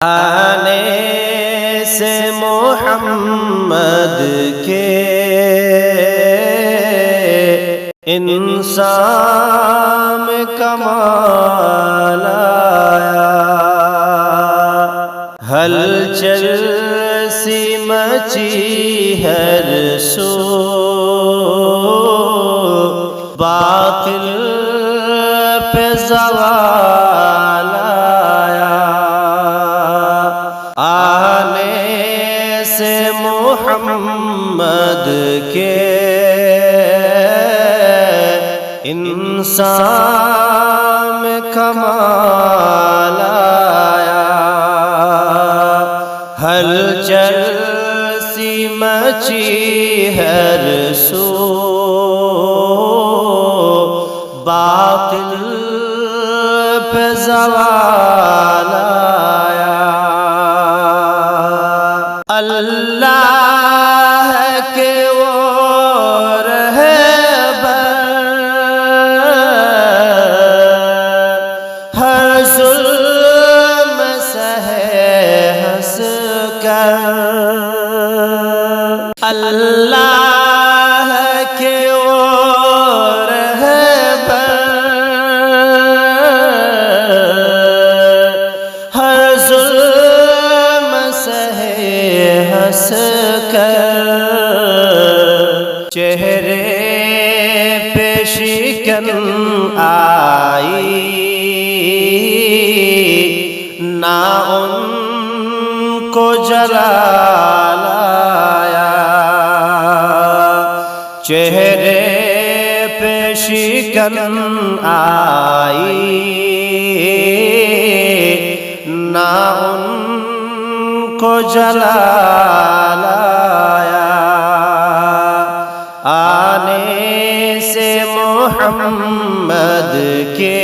آنے سے محمد کے انسان میں کمال آیا، ہلچل سی مچی ہر سو، باطل پہ زوال آیا، آنے سے محمد کے انسان میں کمال آیا، ہلچل سی مچی ہر سو، باطل پہ زوال آیا، اللہ کے وہ رہبر ہر ظلم سہے ہنس کر، اللہ کے وہ رہبر ہر ظلم سہے ہنس کر، چہرے پہ شکن آئی نہ ان کو جلال آیا، چہرے پہ شکن آئی نہ ان کو جلال آیا، آنے سے محمد کے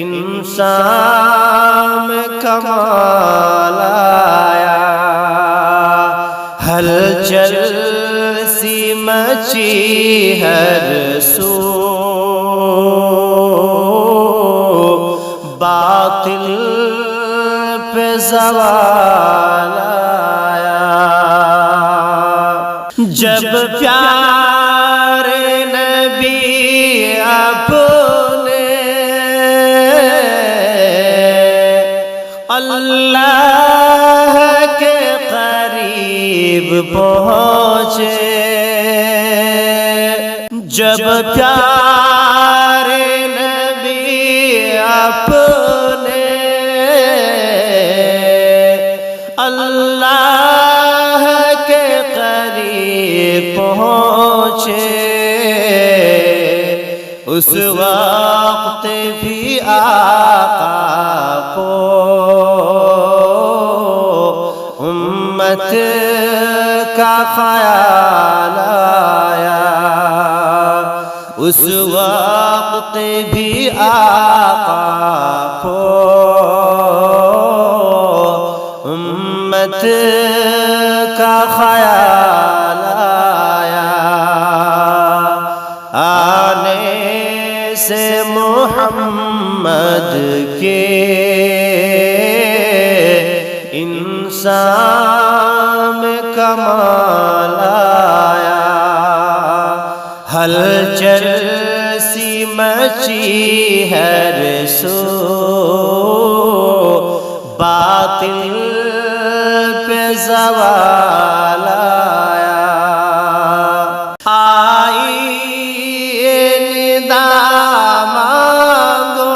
انسان میں کمال آیا، ہلچل سی مچی ہر سو، باطل پہ زوال آیا، جب پیارے نبی اپنے اللہ کے قریب پہنچے، جب پیارے نبی اپنے اللہ کے قریب پہنچے، اس وقت بھی آقا کو امت کا خیال آیا، اس وقت بھی آقا کو امت کا خیال آیا، آنے سے محمد کے انسان میں کمال آیا، ہلچل سی مچی ہر سو، باطل پہ زوال آیا، آئی ندا مانگو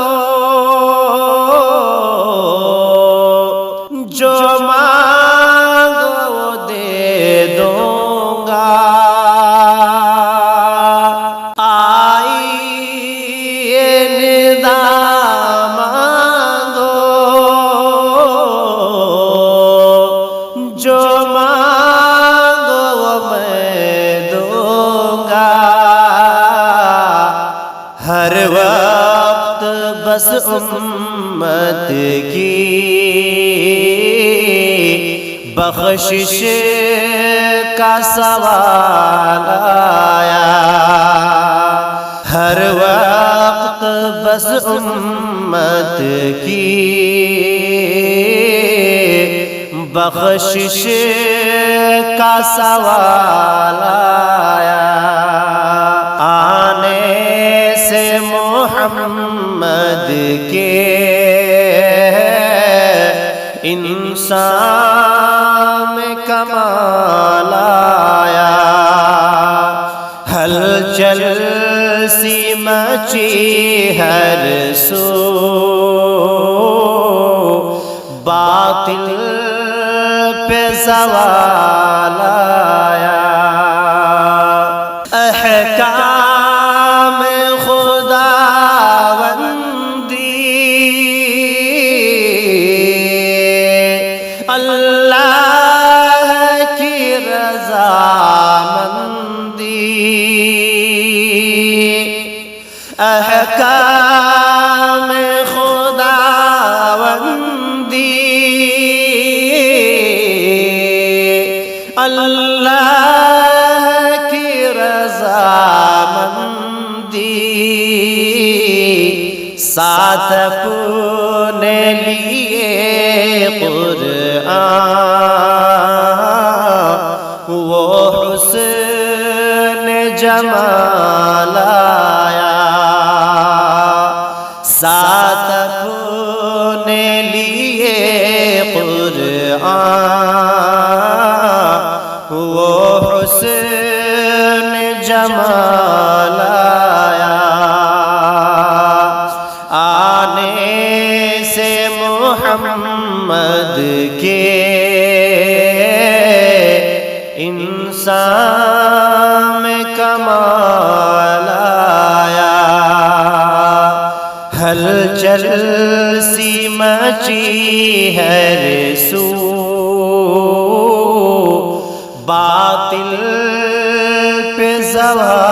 جو مانگو دے دوں گا، آئی ندا مانگو جو مانگو میں دوں گا، ہر وقت بس امت کی بخشش کا سوال آیا، ہر وقت بس امت کی بخشش کا سوال آیا، آنے سے محمد کے انسان میں کمال آیا، ہلچل سی مچی ہر سو، باطل پہ زوال آیا، احکام خداوندی اللہ کی رضامندی، احکام خداوندی اللہ کی رضامندی، ساتھ اپنے لیے قرآن وہ حسن جمال آیا، ساتھ اپنے لیے قرآن وہ حسن جمال آیا، آنے سے محمد کے انسان میں کمال آیا، ہلچل سی مچی ہر سو، باطل پہ زوال